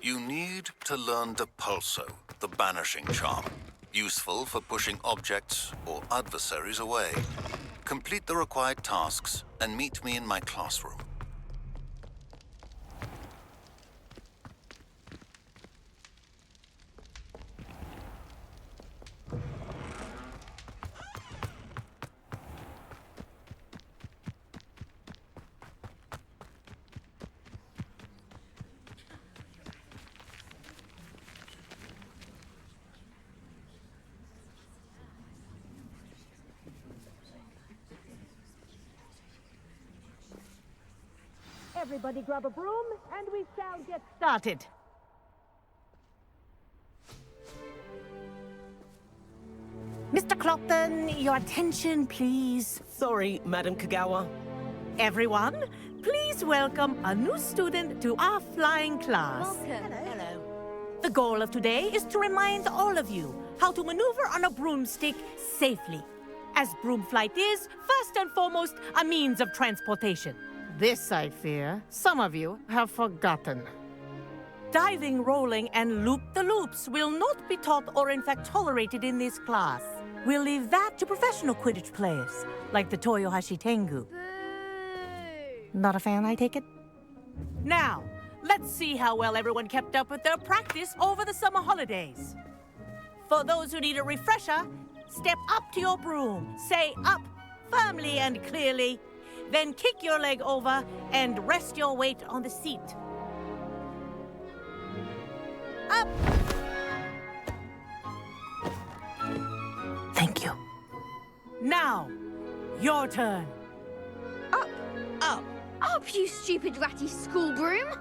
You need to learn Depulso, the banishing charm. Useful for pushing objects or adversaries away. Complete the required tasks and meet me in my classroom. Everybody grab a broom, and we shall get started. Mr. Clopton, your attention, please. Sorry, Madam Kagawa. Everyone, please welcome a new student to our flying class. Welcome. Hello. The goal of today is to remind all of you how to maneuver on a broomstick safely, as broom flight is, first and foremost, a means of transportation. This, I fear, some of you have forgotten. Diving, rolling, and loop-the-loops will not be taught or in fact tolerated in this class. We'll leave that to professional Quidditch players, like the Toyohashi Tengu. Boo! Not a fan, I take it? Now, let's see how well everyone kept up with their practice over the summer holidays. For those who need a refresher, step up to your broom, say up firmly and clearly, then kick your leg over and rest your weight on the seat. Up! Thank you. Now, your turn. Up! Up! Up, you stupid ratty school broom!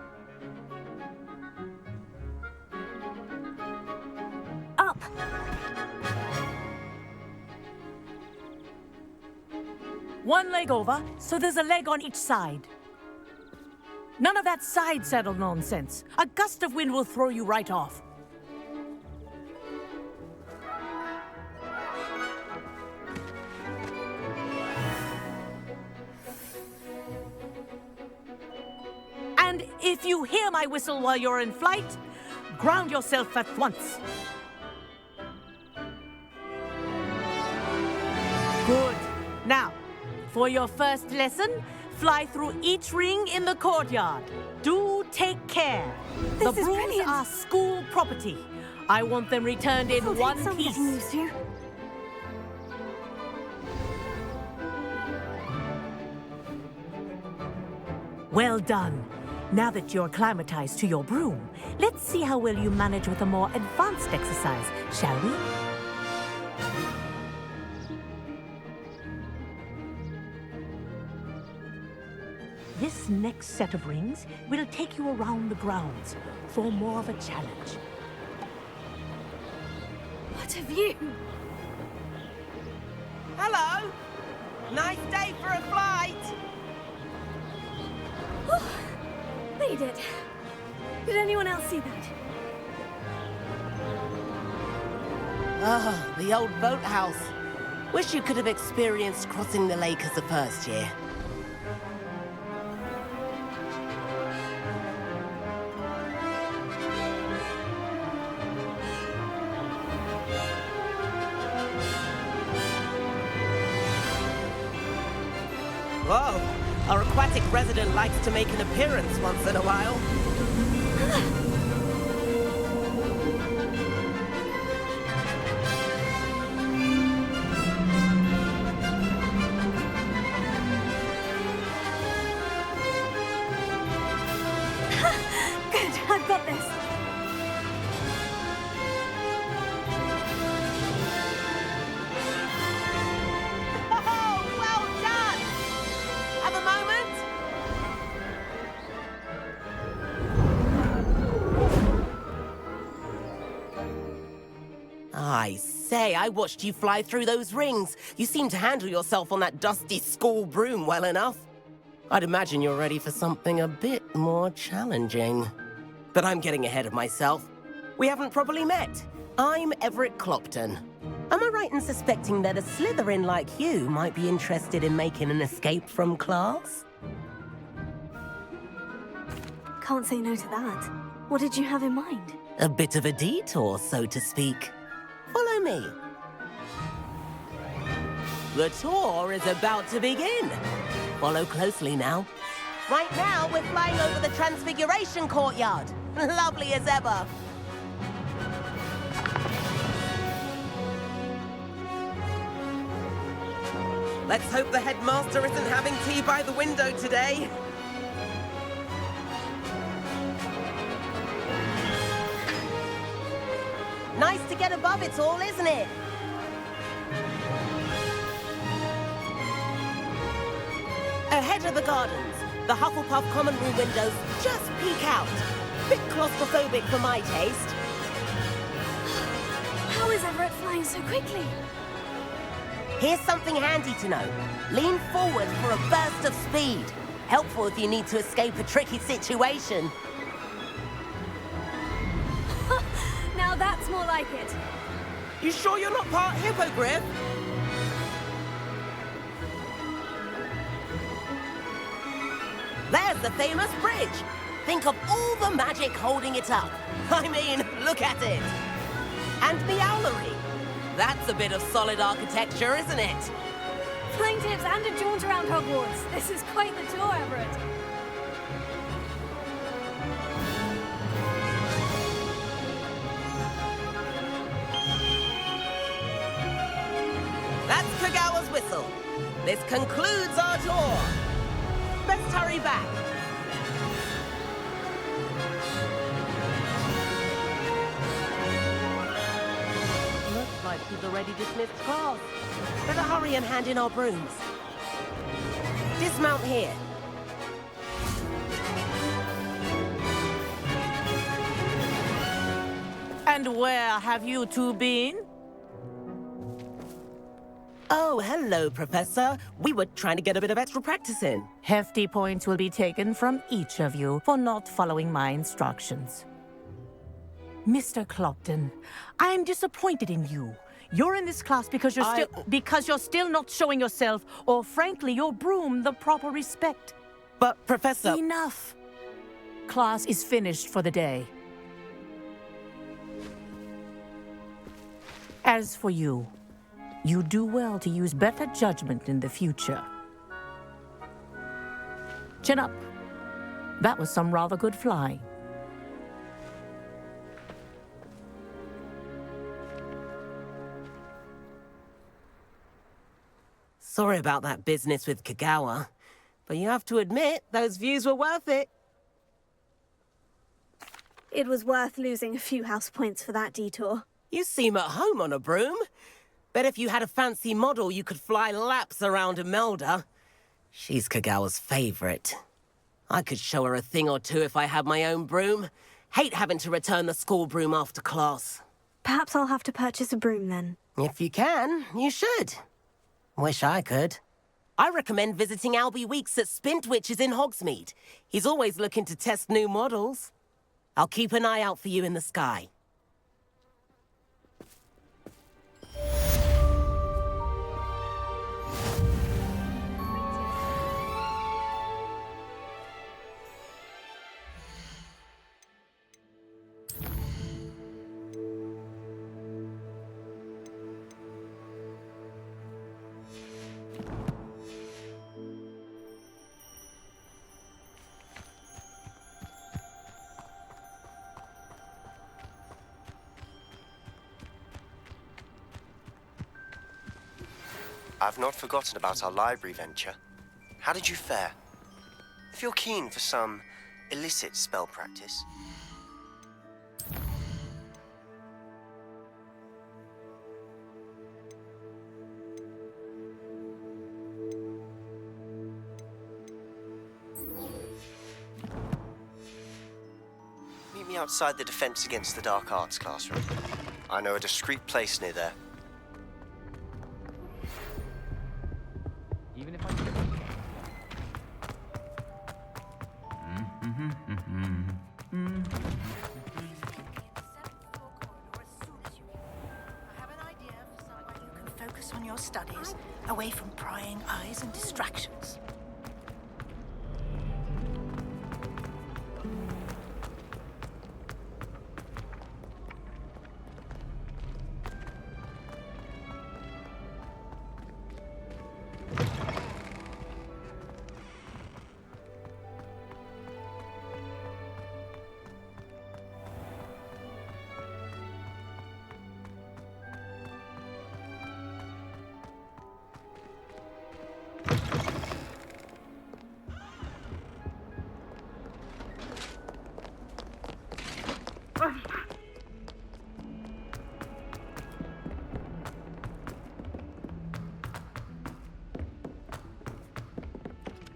Up! One leg over, so there's a leg on each side. None of that side saddle nonsense. A gust of wind will throw you right off. And if you hear my whistle while you're in flight, ground yourself at once. Good. Now, for your first lesson, fly through each ring in the courtyard. Do take care. This the is brooms brilliant. are school property. I want them returned in It'll one take some piece. getting used to. Well done. Now that you're acclimatized to your broom, let's see how well you manage with a more advanced exercise, shall we? This next set of rings will take you around the grounds for more of a challenge. What a view! Hello! Nice day for a flight! Made it. Did anyone else see that? Ah, the old boathouse. Wish you could have experienced crossing the lake as a first year. Whoa! Our aquatic resident likes to make an appearance once in a while. Good, I've got this. Oh, well done! Have a moment? I say, I watched you fly through those rings. You seem to handle yourself on that dusty school broom well enough. I'd imagine you're ready for something a bit more challenging. But I'm getting ahead of myself. We haven't properly met. I'm Everett Clopton. Am I right in suspecting that a Slytherin like you might be interested in making an escape from class? Can't say no to that. What did you have in mind? A bit of a detour, so to speak. Follow me. The tour is about to begin. Follow closely now. Right now, we're flying over the Transfiguration Courtyard. Lovely as ever. Let's hope the headmaster isn't having tea by the window today. Nice to get above it all, isn't it? Ahead of the gardens, the Hufflepuff common room windows just peek out. Bit claustrophobic for my taste. How is Everett flying so quickly? Here's something handy to know. Lean forward for a burst of speed. Helpful if you need to escape a tricky situation. Now that's more like it. You sure you're not part hippogriff? There's the famous bridge. Think of all the magic holding it up. I mean, look at it. And Meowlery. That's a bit of solid architecture, isn't it? Flying tips and a jaunt around Hogwarts. This is quite the tour, Everett. That's Kagawa's whistle. This concludes our tour. Let's hurry back. Looks like we've already dismissed class. Better hurry and hand in our brooms. Dismount here. And where have you two been? Oh, hello, Professor. We were trying to get a bit of extra practice in. Hefty points will be taken from each of you for not following my instructions. Mr. Clopton, I'm disappointed in you. You're in this class because you're still not showing yourself, or frankly, your broom, the proper respect. But, Professor... Enough. Class is finished for the day. As for you, you do well to use better judgment in the future. Chin up. That was some rather good flying. Sorry about that business with Kagawa, but you have to admit, those views were worth it. It was worth losing a few house points for that detour. You seem at home on a broom. Bet if you had a fancy model, you could fly laps around Imelda. She's Kagawa's favorite. I could show her a thing or two if I had my own broom. Hate having to return the school broom after class. Perhaps I'll have to purchase a broom then. If you can, you should. Wish I could. I recommend visiting Albie Weeks at Spintwitches in Hogsmeade. He's always looking to test new models. I'll keep an eye out for you in the sky. I've not forgotten about our library venture. How did you fare? If you're keen for some illicit spell practice. Meet me outside the Defense Against the Dark Arts classroom. I know a discreet place near there. On your studies, away from prying eyes and distractions.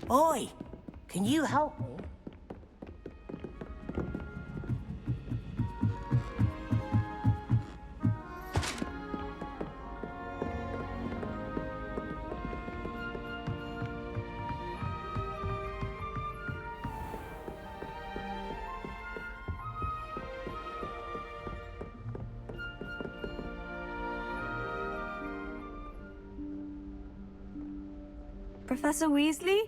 Oi! Can you help me? Professor Weasley?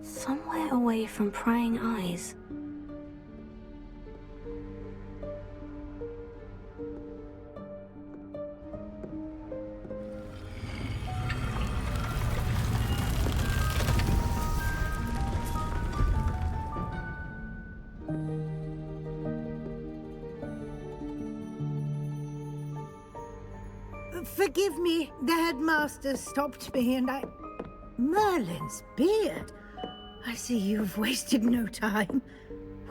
Somewhere away from prying eyes. Forgive me, the headmaster stopped me and I... Merlin's beard. I see you've wasted no time.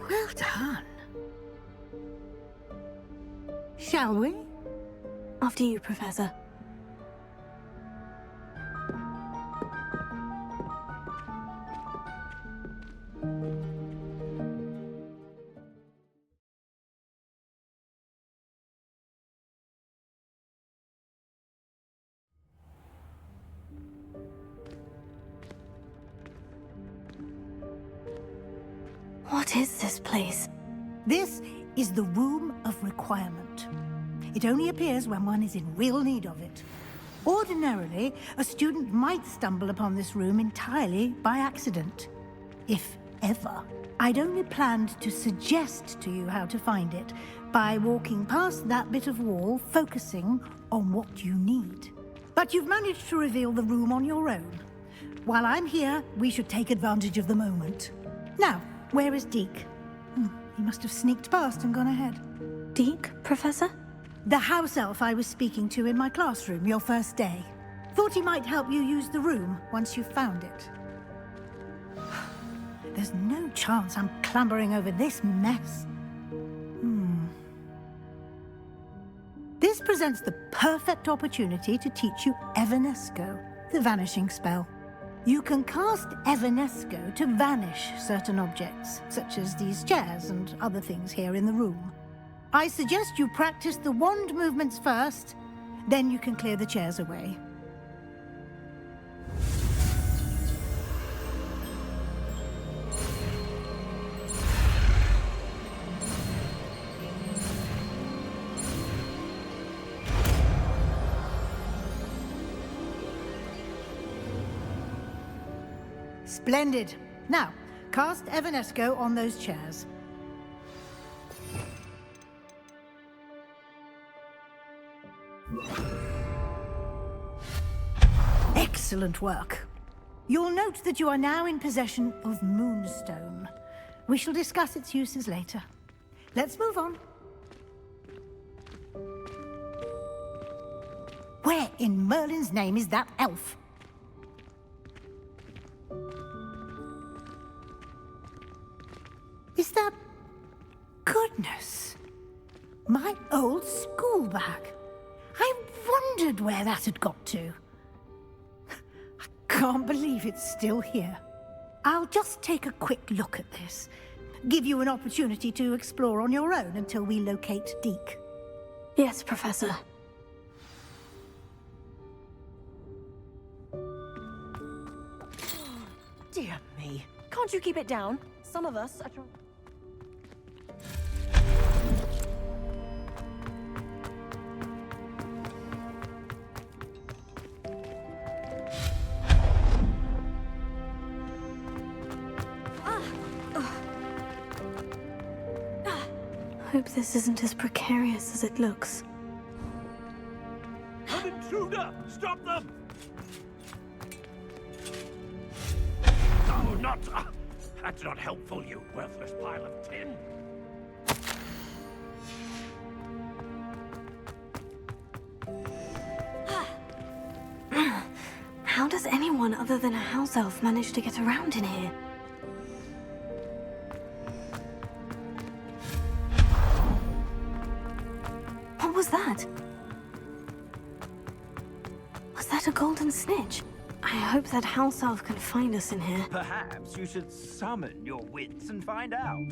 Well done. Shall we? After you, Professor. What is this place? This is the Room of Requirement. It only appears when one is in real need of it. Ordinarily, a student might stumble upon this room entirely by accident. If ever. I'd only planned to suggest to you how to find it by walking past that bit of wall, focusing on what you need. But you've managed to reveal the room on your own. While I'm here, we should take advantage of the moment. Now, where is Deke? He must have sneaked past and gone ahead. Deke, Professor? The house elf I was speaking to in my classroom your first day. Thought he might help you use the room once you've found it. There's no chance I'm clambering over this mess. This presents the perfect opportunity to teach you Evanesco, the vanishing spell. You can cast Evanesco to vanish certain objects, such as these chairs and other things here in the room. I suggest you practice the wand movements first, then you can clear the chairs away. Splendid. Now, cast Evanesco on those chairs. Excellent work. You'll note that you are now in possession of Moonstone. We shall discuss its uses later. Let's move on. Where in Merlin's name is that elf? Is that... Goodness! My old school bag. I wondered where that had got to. I can't believe it's still here. I'll just take a quick look at this. Give you an opportunity to explore on your own until we locate Deke. Yes, Professor. Dear me. Can't you keep it down? Some of us are trying... Hope this isn't as precarious as it looks. An intruder! Stop them! No, not... that's not helpful, you worthless pile of tin. How does anyone other than a house elf manage to get around in here? What was that? a golden snitch. I hope that house elf can find us in here. Perhaps you should summon your wits and find out.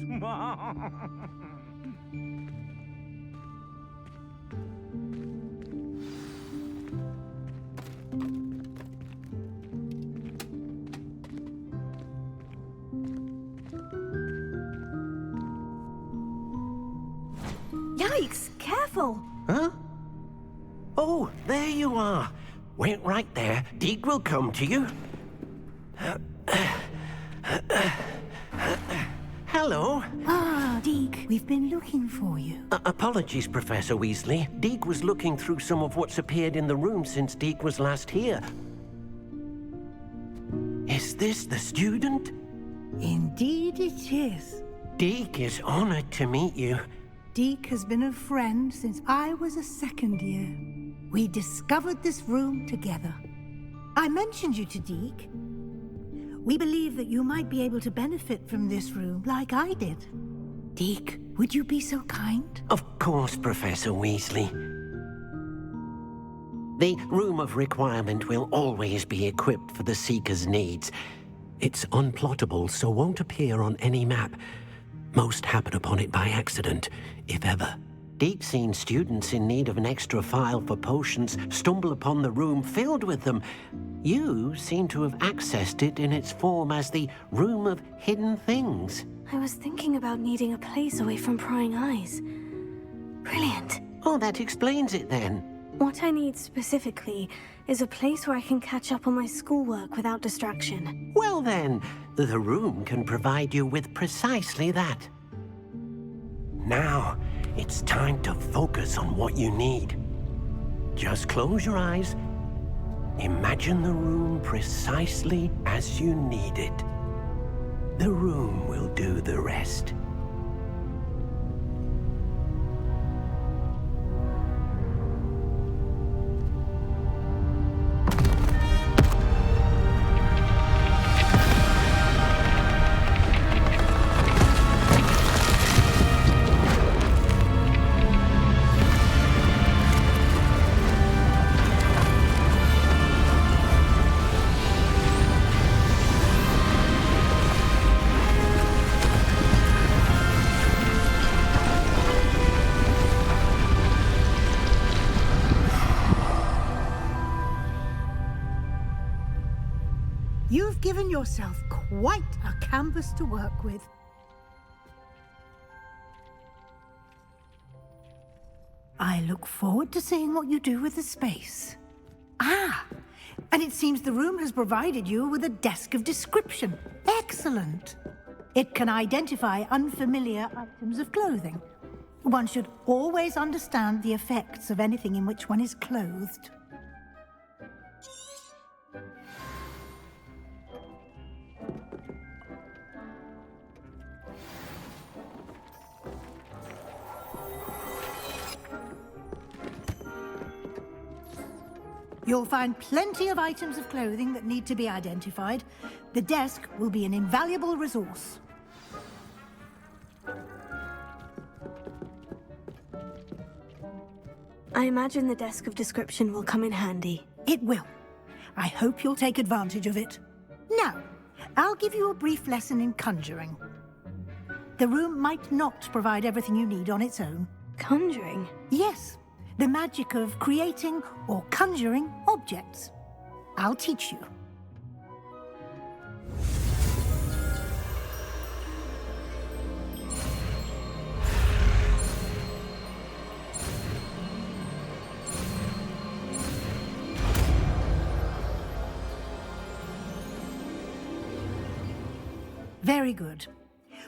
Yikes! Careful! Huh? Oh, there you are. Wait right there. Deke will come to you. Hello. Ah, Deke, we've been looking for you. Apologies, Professor Weasley. Deke was looking through some of what's appeared in the room since Deke was last here. Is this the student? Indeed it is. Deke is honored to meet you. Deke has been a friend since I was a second year. We discovered this room together. I mentioned you to Deke. We believe that you might be able to benefit from this room like I did. Deke, would you be so kind? Of course, Professor Weasley. The Room of Requirement will always be equipped for the Seeker's needs. It's unplottable, so won't appear on any map. Most happen upon it by accident, if ever. Deke's seen students in need of an extra file for potions stumble upon the room filled with them. You seem to have accessed it in its form as the Room of Hidden Things. I was thinking about needing a place away from prying eyes. Brilliant. Oh, that explains it then. What I need specifically is a place where I can catch up on my schoolwork without distraction. Well then, the room can provide you with precisely that. Now, it's time to focus on what you need. Just close your eyes. Imagine the room precisely as you need it. The room will do the rest. You've given yourself quite a canvas to work with. I look forward to seeing what you do with the space. Ah, and it seems the room has provided you with a desk of description. Excellent. It can identify unfamiliar items of clothing. One should always understand the effects of anything in which one is clothed. You'll find plenty of items of clothing that need to be identified. The desk will be an invaluable resource. I imagine the desk of description will come in handy. It will. I hope you'll take advantage of it. Now, I'll give you a brief lesson in conjuring. The room might not provide everything you need on its own. Conjuring? Yes. The magic of creating or conjuring objects. I'll teach you. Very good.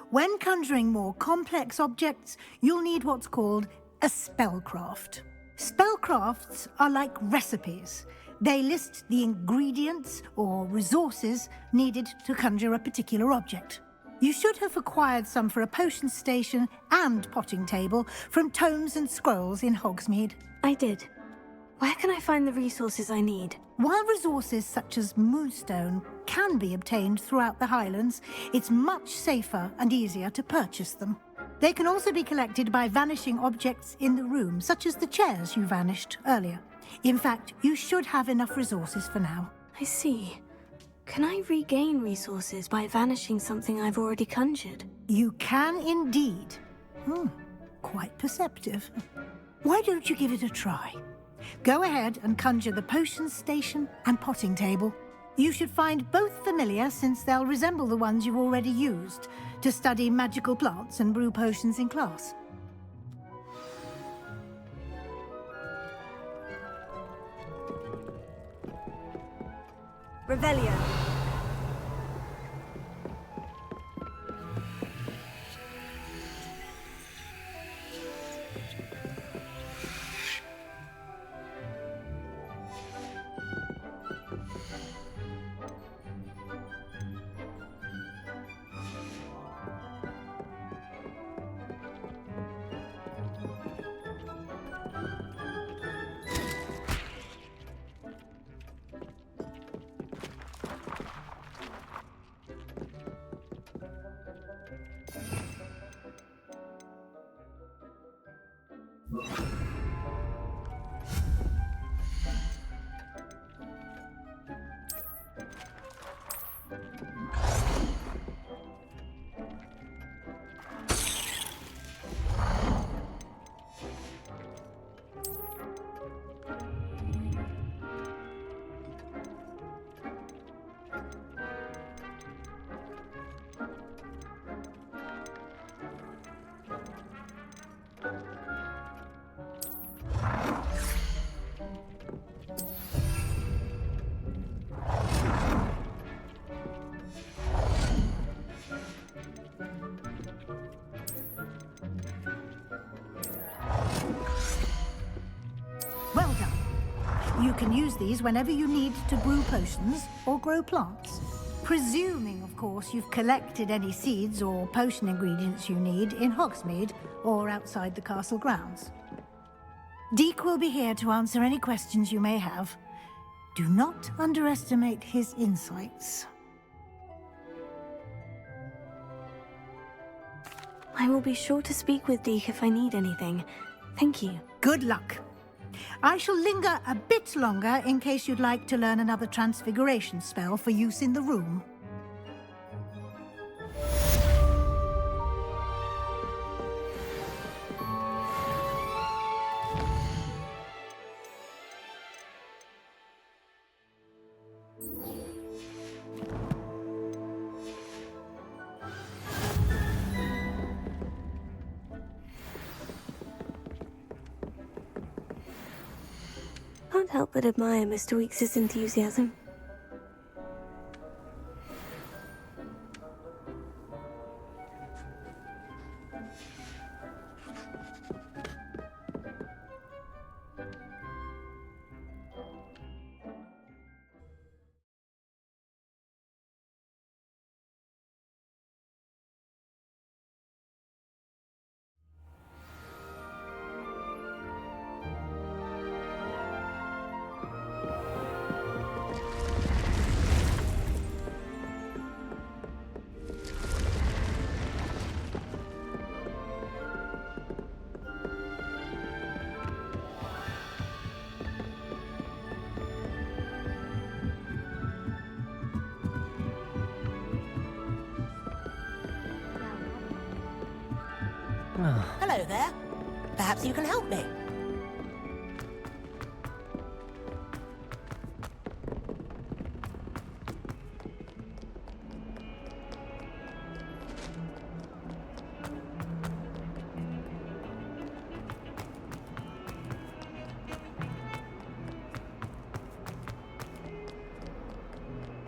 When conjuring more complex objects, you'll need what's called a spellcraft. Spellcrafts are like recipes. They list the ingredients or resources needed to conjure a particular object. You should have acquired some for a potion station and potting table from tomes and scrolls in Hogsmeade. I did. Where can I find the resources I need? While resources such as moonstone can be obtained throughout the Highlands, it's much safer and easier to purchase them. They can also be collected by vanishing objects in the room, such as the chairs you vanished earlier. In fact, you should have enough resources for now. I see. Can I regain resources by vanishing something I've already conjured? You can indeed. Quite perceptive. Why don't you give it a try? Go ahead and conjure the potions station and potting table. You should find both familiar, since they'll resemble the ones you've already used to study magical plants and brew potions in class. Revelio. Well done. You can use these whenever you need to brew potions or grow plants. Presuming, of course, you've collected any seeds or potion ingredients you need in Hogsmeade or outside the castle grounds. Deke will be here to answer any questions you may have. Do not underestimate his insights. I will be sure to speak with Deke if I need anything. Thank you. Good luck. I shall linger a bit longer in case you'd like to learn another transfiguration spell for use in the room. Can't help but admire Mr. Weekes' enthusiasm. Hello there. Perhaps you can help me.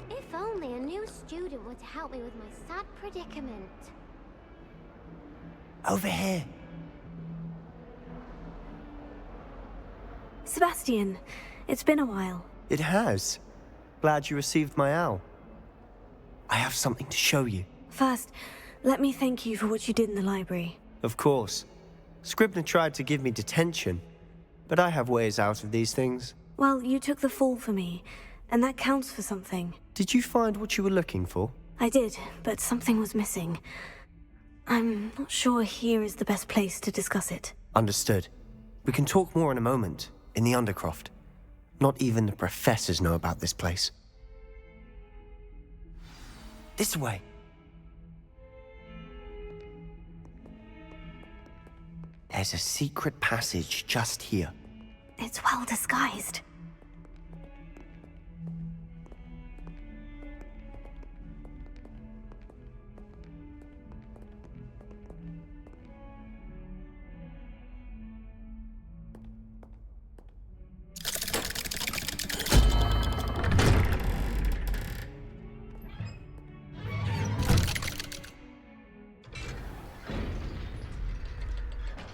If only a new student would help me with my sad predicament. Over here. Sebastian, it's been a while. It has. Glad you received my owl. I have something to show you. First, let me thank you for what you did in the library. Of course. Scribner tried to give me detention, but I have ways out of these things. Well, you took the fall for me, and that counts for something. Did you find what you were looking for? I did, but something was missing. I'm not sure here is the best place to discuss it. Understood. We can talk more in a moment, in the Undercroft. Not even the professors know about this place. This way. There's a secret passage just here. It's well disguised.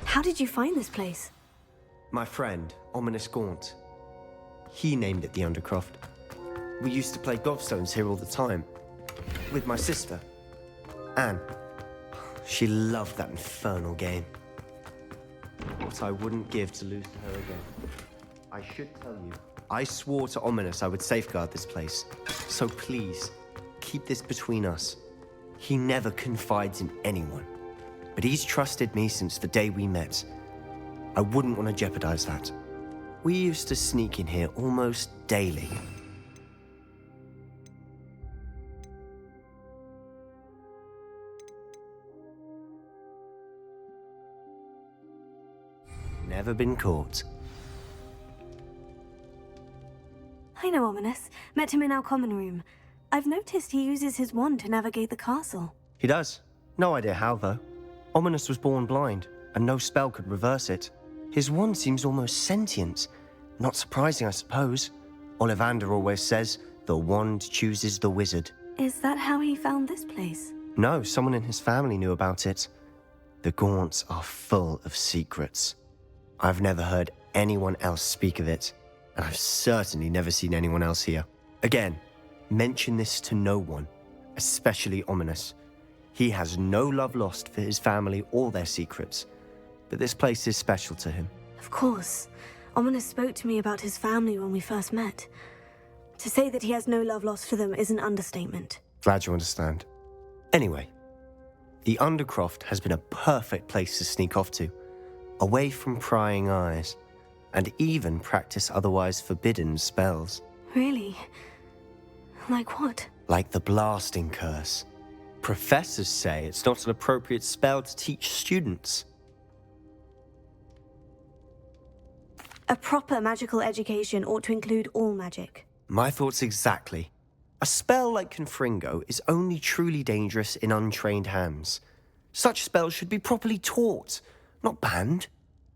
How did you find this place? My friend, Ominous Gaunt. He named it the Undercroft. We used to play gobstones here all the time. With my sister, Anne. She loved that infernal game. What I wouldn't give to lose to her again. I should tell you, I swore to Ominous I would safeguard this place. So please, keep this between us. He never confides in anyone. But he's trusted me since the day we met. I wouldn't want to jeopardize that. We used to sneak in here almost daily. Never been caught. I know Ominous. Met him in our common room. I've noticed he uses his wand to navigate the castle. He does. No idea how, though. Ominous was born blind, and no spell could reverse it. His wand seems almost sentient. Not surprising, I suppose. Ollivander always says, the wand chooses the wizard. Is that how he found this place? No, someone in his family knew about it. The Gaunts are full of secrets. I've never heard anyone else speak of it, and I've certainly never seen anyone else here. Again, mention this to no one, especially Ominous. He has no love lost for his family or their secrets, but this place is special to him. Of course. Ominous spoke to me about his family when we first met. To say that he has no love lost for them is an understatement. Glad you understand. Anyway, the Undercroft has been a perfect place to sneak off to, away from prying eyes, and even practice otherwise forbidden spells. Really? Like what? Like the blasting curse. Professors say it's not an appropriate spell to teach students. A proper magical education ought to include all magic. My thoughts exactly. A spell like Confringo is only truly dangerous in untrained hands. Such spells should be properly taught, not banned.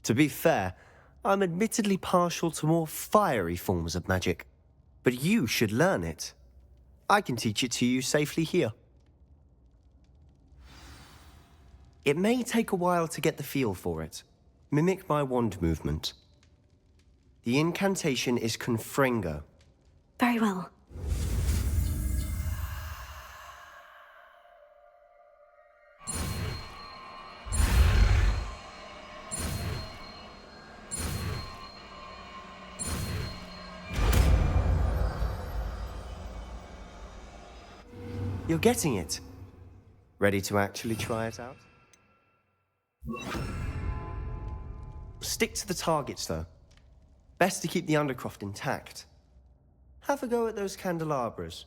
To be fair, I'm admittedly partial to more fiery forms of magic. But you should learn it. I can teach it to you safely here. It may take a while to get the feel for it. Mimic my wand movement. The incantation is Confringo. Very well. You're getting it. Ready to actually try it out? Stick to the targets, though. Best to keep the Undercroft intact. Have a go at those candelabras.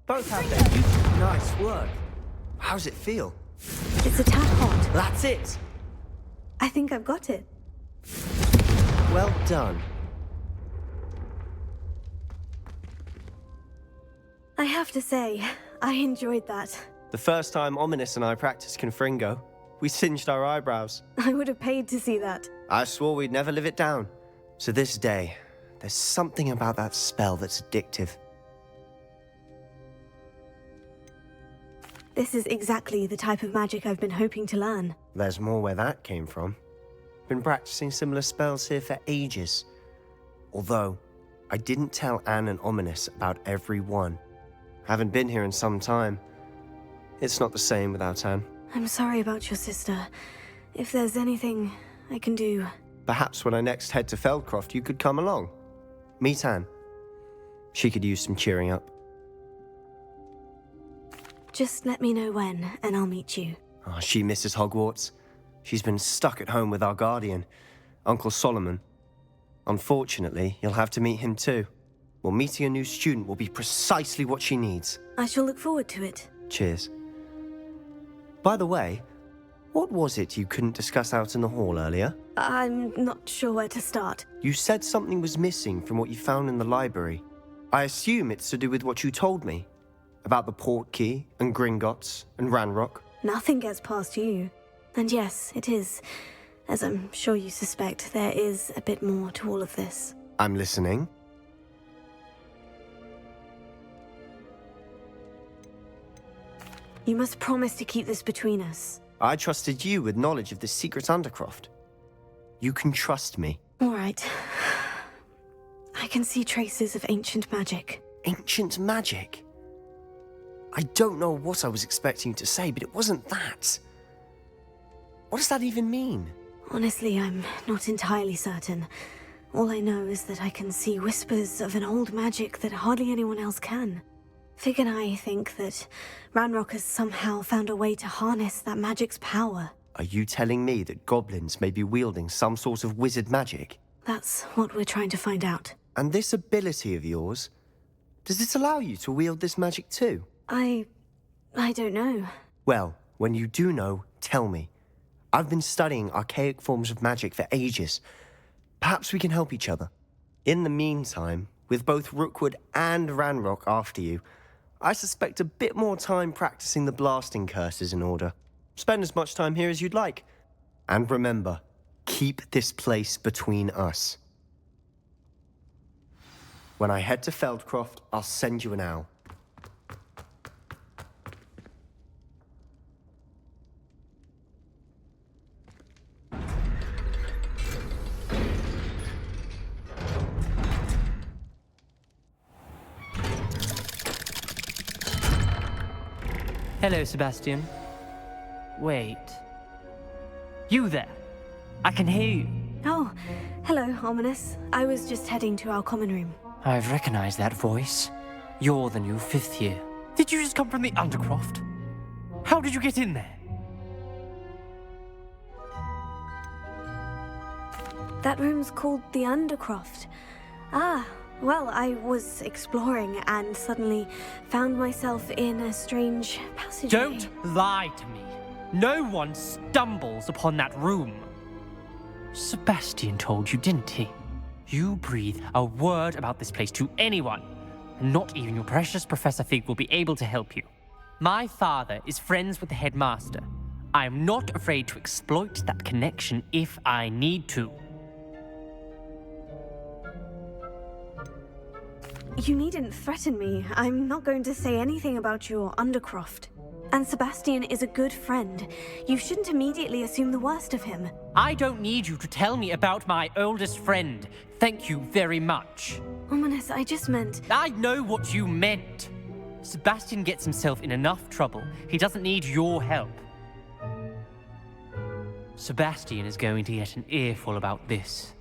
Both have their use. Nice work. How's it feel? It's a tad hot. That's it. I think I've got it. Well done. I have to say, I enjoyed that. The first time Ominous and I practiced Confringo, we singed our eyebrows. I would have paid to see that. I swore we'd never live it down. To this day, there's something about that spell that's addictive. This is exactly the type of magic I've been hoping to learn. There's more where that came from. Been practicing similar spells here for ages. Although, I didn't tell Anne and Ominous about every one. Haven't been here in some time. It's not the same without Anne. I'm sorry about your sister. If there's anything I can do... Perhaps when I next head to Feldcroft, you could come along. Meet Anne. She could use some cheering up. Just let me know when, and I'll meet you. Oh, she misses Hogwarts. She's been stuck at home with our guardian, Uncle Solomon. Unfortunately, you'll have to meet him too. Well, meeting a new student will be precisely what she needs. I shall look forward to it. Cheers. By the way, what was it you couldn't discuss out in the hall earlier? I'm not sure where to start. You said something was missing from what you found in the library. I assume it's to do with what you told me. About the Portkey, and Gringotts, and Ranrock. Nothing gets past you. And yes, it is. As I'm sure you suspect, there is a bit more to all of this. I'm listening. You must promise to keep this between us. I trusted you with knowledge of the secret Undercroft. You can trust me. All right. I can see traces of ancient magic. Ancient magic? I don't know what I was expecting you to say, but it wasn't that. What does that even mean? Honestly, I'm not entirely certain. All I know is that I can see whispers of an old magic that hardly anyone else can. Fig and I think that Ranrock has somehow found a way to harness that magic's power. Are you telling me that goblins may be wielding some sort of wizard magic? That's what we're trying to find out. And this ability of yours, does it allow you to wield this magic too? I don't know. Well, when you do know, tell me. I've been studying archaic forms of magic for ages. Perhaps we can help each other. In the meantime, with both Rookwood and Ranrock after you, I suspect a bit more time practicing the blasting curse is in order. Spend as much time here as you'd like. And remember, keep this place between us. When I head to Feldcroft, I'll send you an owl. Hello, Sebastian. Wait. You there? I can hear you. Oh, hello, Ominous. I was just heading to our common room. I've recognized that voice. You're the new 5th year. Did you just come from the Undercroft? How did you get in there? That room's called the Undercroft. Ah, well, I was exploring and suddenly found myself in a strange passageway. Don't lie to me. No one stumbles upon that room. Sebastian told you, didn't he? You breathe a word about this place to anyone, and not even your precious Professor Fig will be able to help you. My father is friends with the headmaster. I am not afraid to exploit that connection if I need to. You needn't threaten me. I'm not going to say anything about your Undercroft. And Sebastian is a good friend. You shouldn't immediately assume the worst of him. I don't need you to tell me about my oldest friend. Thank you very much. Ominous, I just meant... I know what you meant. Sebastian gets himself in enough trouble. He doesn't need your help. Sebastian is going to get an earful about this.